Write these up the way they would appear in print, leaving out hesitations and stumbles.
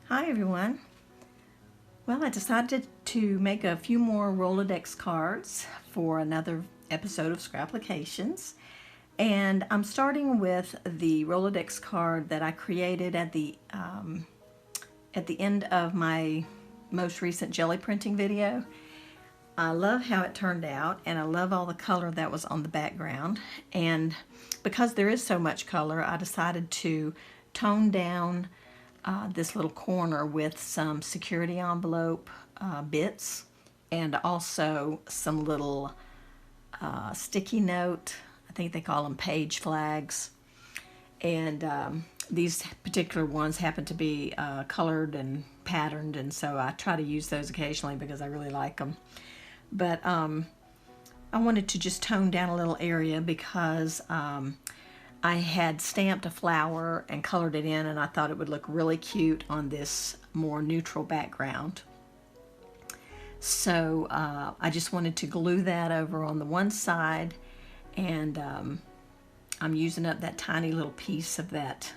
Hi everyone. Well, I decided to make a few more Rolodex cards for another episode of Scrapplications. And I'm starting with the Rolodex card that I created at the end of my most recent jelly printing video. I love how it turned out, and I love all the color that was on the background. And because there is so much color, I decided to tone down this little corner with some security envelope bits, and also some little sticky note, I think they call them page flags. And these particular ones happen to be colored and patterned, and so I try to use those occasionally because I really like them. But I wanted to just tone down a little area because I had stamped a flower and colored it in, and I thought it would look really cute on this more neutral background. So I just wanted to glue that over on the one side, and I'm using up that tiny little piece of that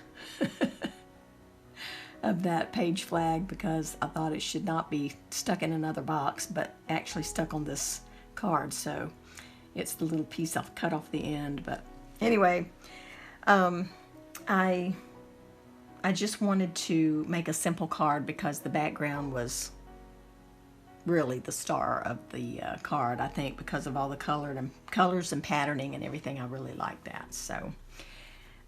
of that page flag because I thought it should not be stuck in another box, but actually stuck on this card. So it's the little piece I've cut off the end. But anyway, I just wanted to make a simple card because the background was really the star of the card, I think, because of all the colors and patterning and everything. I really like that. So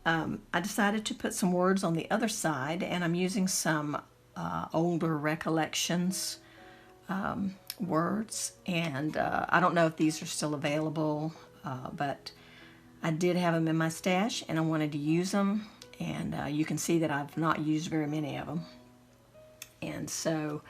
I decided to put some words on the other side, and I'm using some older recollections words, and I don't know if these are still available, but I did have them in my stash and I wanted to use them, and you can see that I've not used very many of them, and so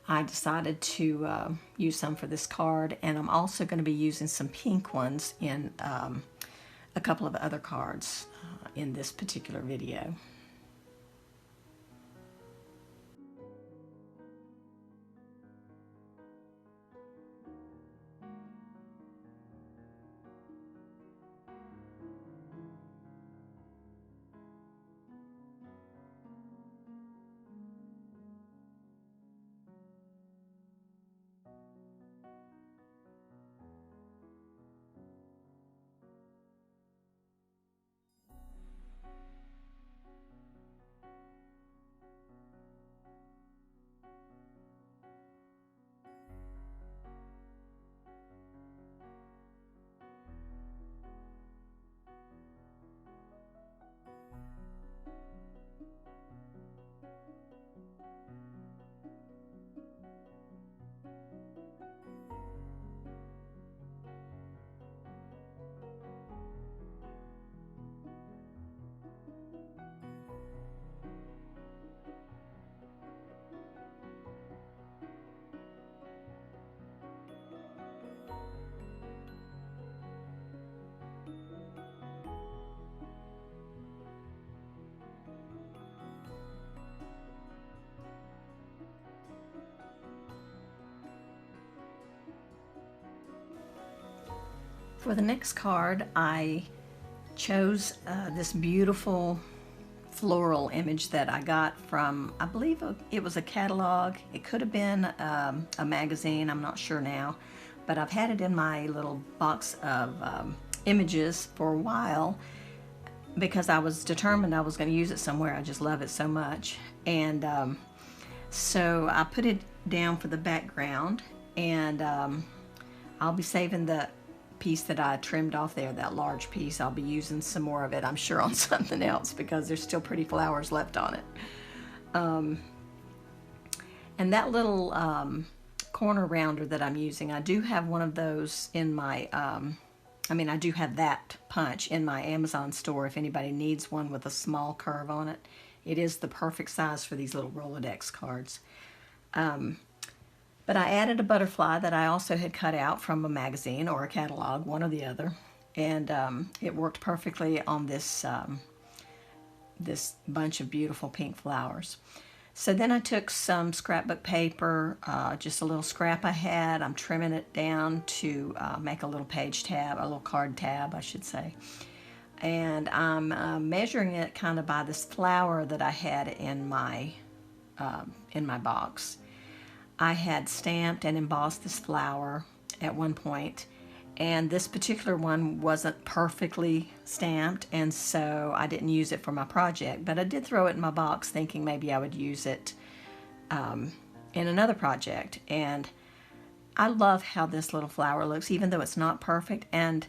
I decided to use some for this card. And I'm also going to be using some pink ones in a couple of other cards in this particular video. For the next card, I chose this beautiful floral image that I got from, I believe it was a catalog. It could have been a magazine, I'm not sure now, but I've had it in my little box of images for a while because I was determined I was going to use it somewhere. I just love it so much. And so I put it down for the background, and I'll be saving the piece that I trimmed off there, that large piece. I'll be using some more of it, I'm sure, on something else because there's still pretty flowers left on it. And that little corner rounder that I'm using, I do have one of those in my, I do have that punch in my Amazon store if anybody needs one with a small curve on it. It is the perfect size for these little Rolodex cards. But I added a butterfly that I also had cut out from a magazine or a catalog, one or the other, and it worked perfectly on this this bunch of beautiful pink flowers. So then I took some scrapbook paper, just a little scrap I had. I'm trimming it down to make a little page tab, a little card tab, I should say. And I'm measuring it kind of by this flower that I had in my in my box. I had stamped and embossed this flower at one point, and this particular one wasn't perfectly stamped, and so I didn't use it for my project, but I did throw it in my box thinking maybe I would use it in another project. And I love how this little flower looks, even though it's not perfect, and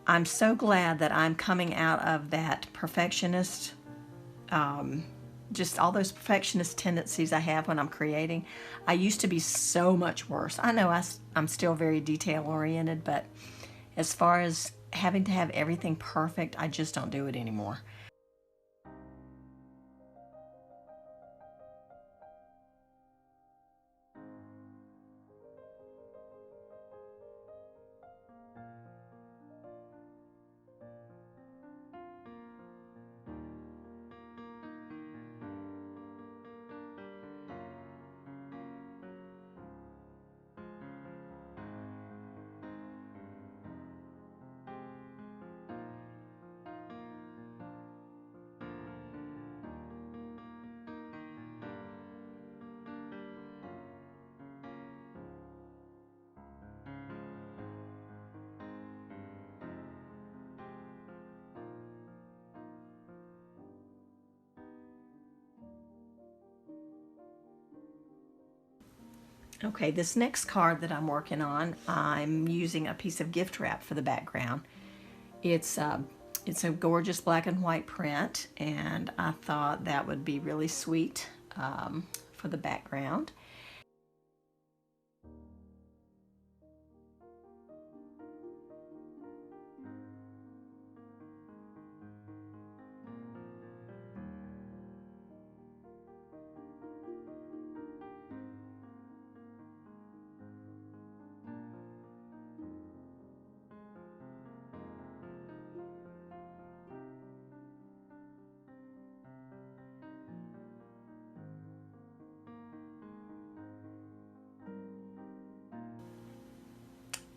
I'm so glad that I'm coming out of that perfectionist, just all those perfectionist tendencies I have when I'm creating. I used to be so much worse. I know I'm still very detail oriented, but as far as having to have everything perfect, I just don't do it anymore. Okay, this next card that I'm working on, I'm using a piece of gift wrap for the background. It's a gorgeous black and white print, and I thought that would be really sweet for the background.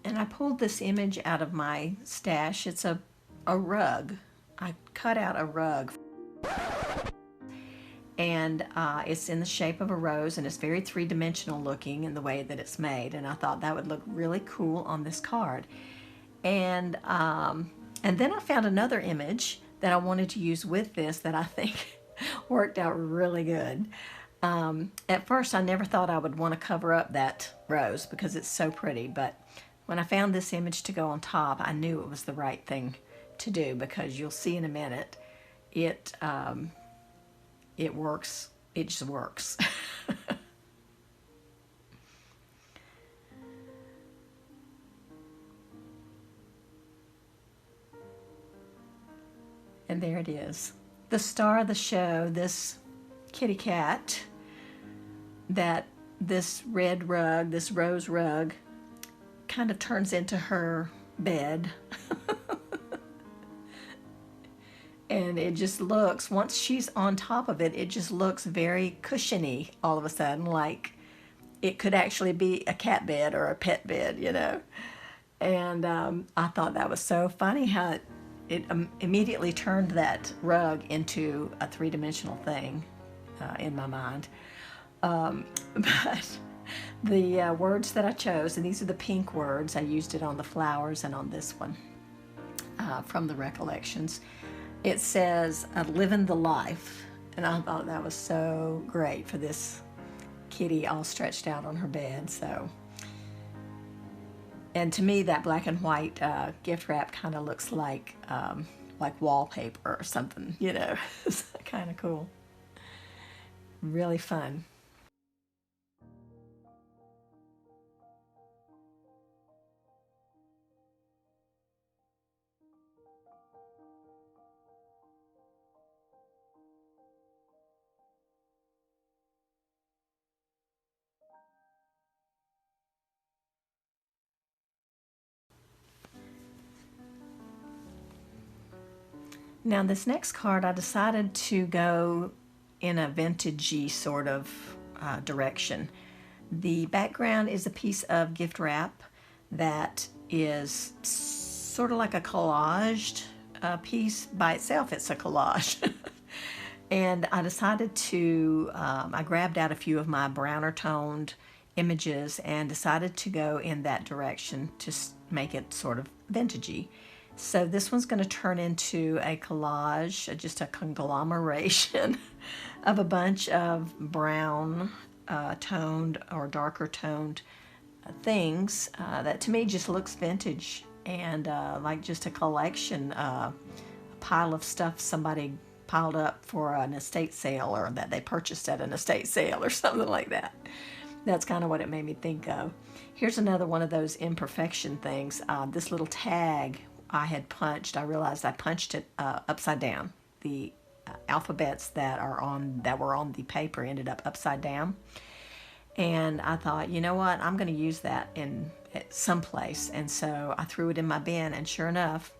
And I pulled this image out of my stash. It's a rug. I cut out a rug, and it's in the shape of a rose, and it's very three-dimensional looking in the way that it's made, and I thought that would look really cool on this card. And then I found another image that I wanted to use with this that I think worked out really good. At first I never thought I would want to cover up that rose because it's so pretty, but when I found this image to go on top, I knew it was the right thing to do, because you'll see in a minute it works. It just works. And there it is. The star of the show, this kitty cat, that this red rug, this rose rug, kind of turns into her bed. And it just looks, once she's on top of it, it just looks very cushiony all of a sudden, like it could actually be a cat bed or a pet bed, you know. And I thought that was so funny how it immediately turned that rug into a three-dimensional thing in my mind. But the words that I chose, and these are the pink words, I used it on the flowers and on this one from the Recollections. It says, living the life. And I thought that was so great for this kitty all stretched out on her bed. So, and to me, that black and white gift wrap kind of looks like wallpaper or something, you know. It's kind of cool. Really fun. Now this next card, I decided to go in a vintagey sort of direction. The background is a piece of gift wrap that is sort of like a collaged piece. By itself, it's a collage. And I decided to, I grabbed out a few of my browner toned images and decided to go in that direction to make it sort of vintagey. So this one's going to turn into a collage, just a conglomeration of a bunch of brown toned or darker toned things that to me just looks vintage and like just a collection, a pile of stuff somebody piled up for an estate sale or that they purchased at an estate sale or something like that. That's kind of what it made me think of. Here's another one of those imperfection things. This little tag I had punched, I realized I punched it upside down. The alphabets that were on the paper ended up upside down. And I thought, you know what, I'm going to use that in someplace. And so I threw it in my bin, and sure enough,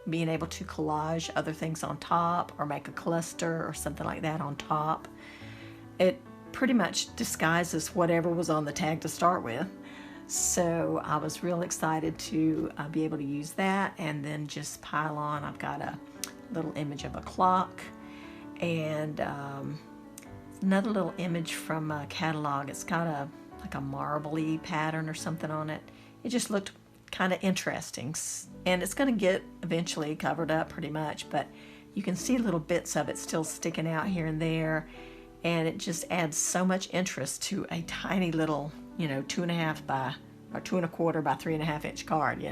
being able to collage other things on top or make a cluster or something like that on top, it pretty much disguises whatever was on the tag to start with. So I was real excited to be able to use that and then just pile on. I've got a little image of a clock and another little image from a catalog. It's got like a marbly pattern or something on it. It just looked kind of interesting, and it's going to get eventually covered up pretty much, but you can see little bits of it still sticking out here and there, and it just adds so much interest to a tiny little, 2.5 by or 2.25 by 3.5 inch card,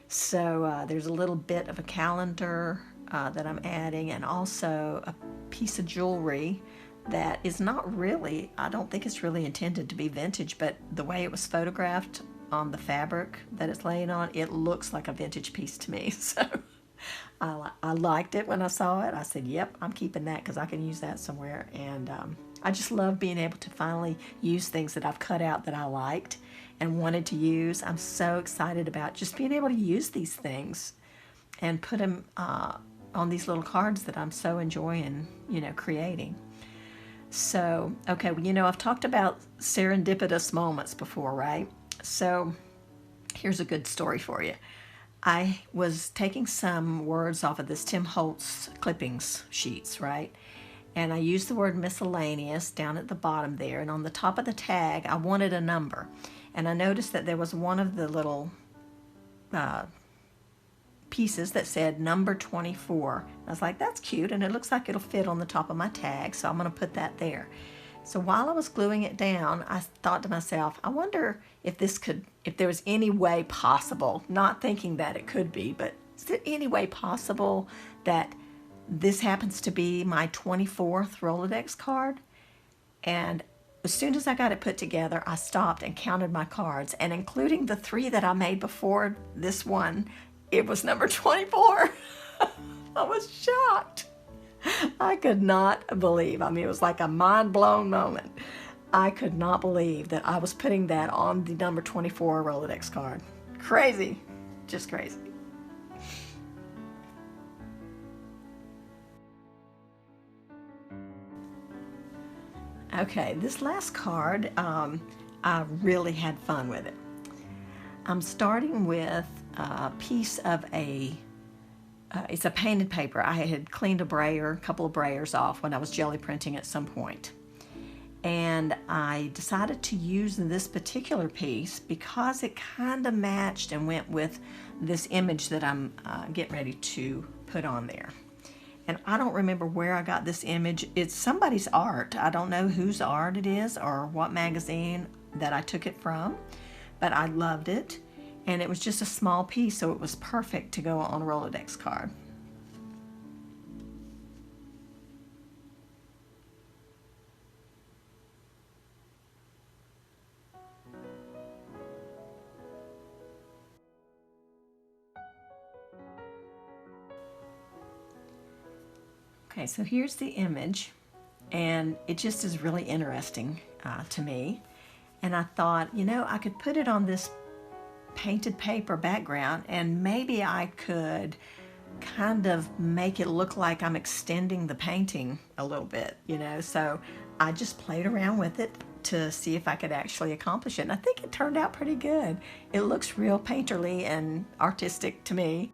So there's a little bit of a calendar that I'm adding, and also a piece of jewelry that is not really, I don't think it's really intended to be vintage, but the way it was photographed on the fabric that it's laying on, it looks like a vintage piece to me. So I liked it when I saw it. I said, yep, I'm keeping that because I can use that somewhere. And I just love being able to finally use things that I've cut out that I liked and wanted to use. I'm so excited about just being able to use these things and put them on these little cards that I'm so enjoying, creating. So, okay, well, I've talked about serendipitous moments before, right? So here's a good story for you. I was taking some words off of this Tim Holtz clippings sheets, right? And I used the word miscellaneous down at the bottom there, and on the top of the tag, I wanted a number. And I noticed that there was one of the little pieces that said number 24. I was like, that's cute, and it looks like it'll fit on the top of my tag, so I'm going to put that there. So while I was gluing it down, I thought to myself, I wonder if there was any way possible, not thinking that it could be, but is there any way possible that this happens to be my 24th Rolodex card? And as soon as I got it put together, I stopped and counted my cards, and including the 3 that I made before this one, it was number 24. I was shocked. I could not believe. I mean, it was like a mind-blown moment. I could not believe that I was putting that on the number 24 Rolodex card. Crazy. Just crazy. Okay, this last card, I really had fun with it. I'm starting with a piece of it's a painted paper. I had cleaned a couple of brayers off when I was jelly printing at some point. And I decided to use this particular piece because it kind of matched and went with this image that I'm getting ready to put on there. And I don't remember where I got this image. It's somebody's art. I don't know whose art it is or what magazine that I took it from, but I loved it. And it was just a small piece, so it was perfect to go on a Rolodex card. Okay, so here's the image, and it just is really interesting to me. And I thought, I could put it on this painted paper background, and maybe I could kind of make it look like I'm extending the painting a little bit, So I just played around with it to see if I could actually accomplish it. And I think it turned out pretty good. It looks real painterly and artistic to me.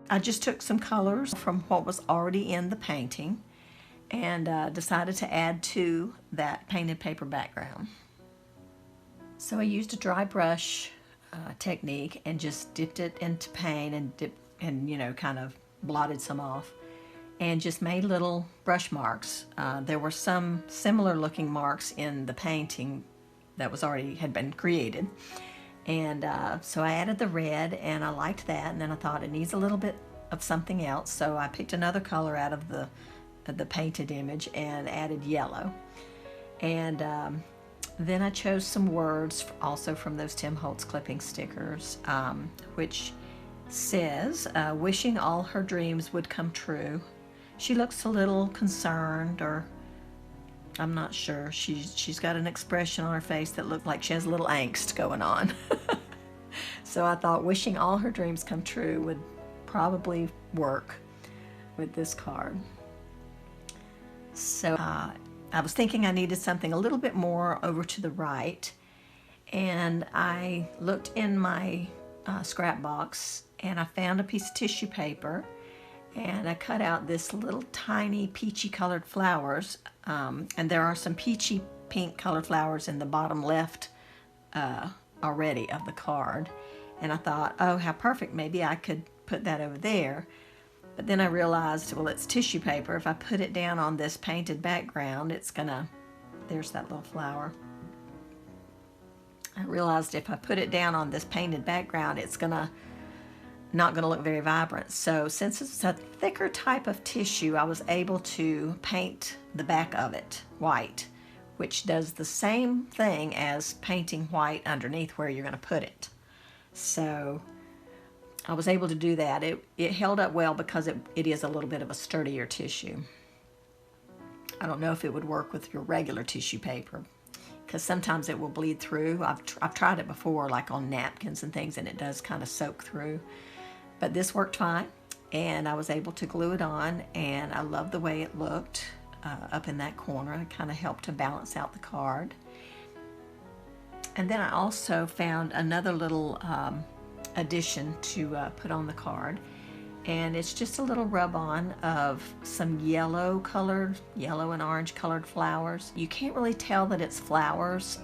I just took some colors from what was already in the painting and decided to add to that painted paper background. So I used a dry brush technique and just dipped it into paint and you know, kind of blotted some off and just made little brush marks. There were some similar looking marks in the painting that had been created. And so I added the red and I liked that, and then I thought it needs a little bit of something else, so I picked another color out of the painted image and added yellow. And then I chose some words also from those Tim Holtz clipping stickers, which says, wishing all her dreams would come true. She looks a little concerned, or I'm not sure. She's got an expression on her face that looked like she has a little angst going on. So I thought wishing all her dreams come true would probably work with this card. So I was thinking I needed something a little bit more over to the right, and I looked in my scrap box and I found a piece of tissue paper, and I cut out this little tiny peachy colored flowers, and there are some peachy pink colored flowers in the bottom left already of the card. And I thought, oh, how perfect, maybe I could put that over there. But then I realized, well, it's tissue paper. If I put it down on this painted background, it's gonna, there's that little flower. I realized if I put it down on this painted background, it's not gonna look very vibrant. So since it's a thicker type of tissue, I was able to paint the back of it white, which does the same thing as painting white underneath where you're gonna put it. So I was able to do that. It held up well because it is a little bit of a sturdier tissue. I don't know if it would work with your regular tissue paper, because sometimes it will bleed through. I've tried it before, like on napkins and things, and it does kind of soak through. But this worked fine, and I was able to glue it on, and I love the way it looked up in that corner. It kind of helped to balance out the card. And then I also found another little addition to put on the card, and it's just a little rub-on of some yellow and orange colored flowers. You can't really tell that it's flowers,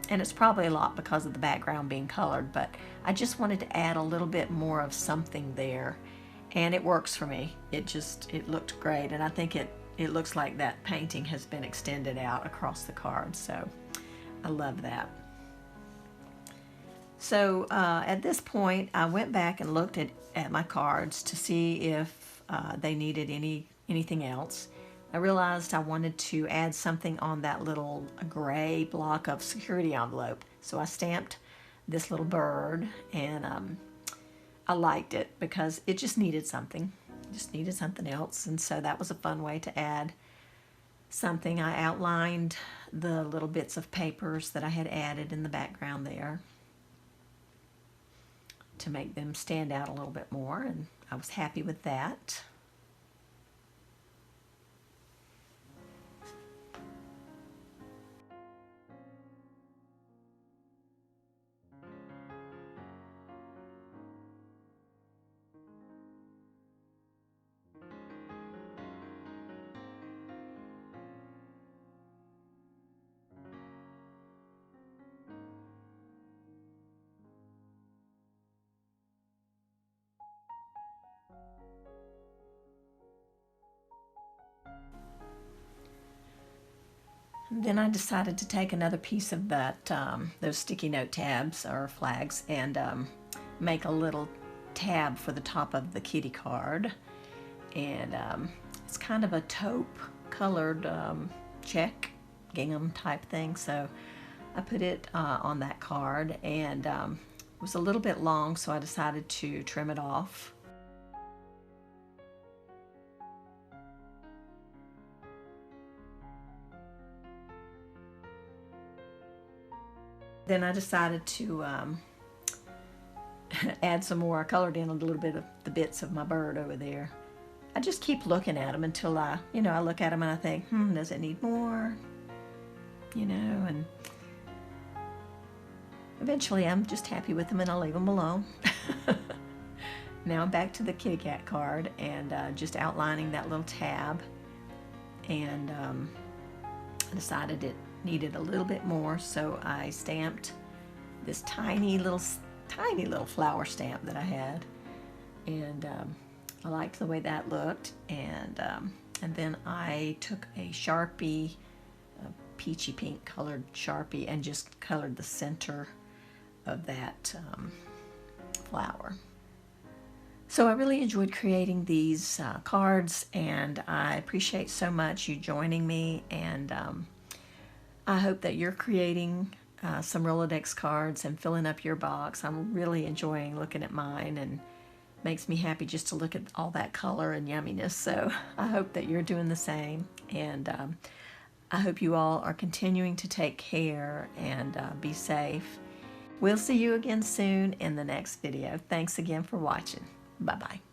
and it's probably a lot because of the background being colored, but I just wanted to add a little bit more of something there, and it works for me. It looked great, and I think it looks like that painting has been extended out across the card, so I love that. So at this point, I went back and looked at my cards to see if they needed anything else. I realized I wanted to add something on that little gray block of security envelope. So I stamped this little bird, and I liked it because it just needed something. It just needed something else, and so that was a fun way to add something. I outlined the little bits of papers that I had added in the background there to make them stand out a little bit more, and I was happy with that. Then I decided to take another piece of that, those sticky note tabs or flags, and make a little tab for the top of the kitty card. And it's kind of a taupe colored check gingham type thing, so I put it on that card, and it was a little bit long, so I decided to trim it off. Then I decided to add some more. I colored in a little bit of the bits of my bird over there. I just keep looking at them until I look at them and I think, does it need more? And eventually I'm just happy with them and I'll leave them alone. Now back to the kitty cat card, and just outlining that little tab, and I decided it needed a little bit more, so I stamped this tiny little flower stamp that I had, and I liked the way that looked, and then I took a Sharpie, a peachy pink colored Sharpie, and just colored the center of that flower. So I really enjoyed creating these cards, and I appreciate so much you joining me, and I hope that you're creating some Rolodex cards and filling up your box. I'm really enjoying looking at mine, and makes me happy just to look at all that color and yumminess. So I hope that you're doing the same, and I hope you all are continuing to take care and be safe. We'll see you again soon in the next video. Thanks again for watching. Bye-bye.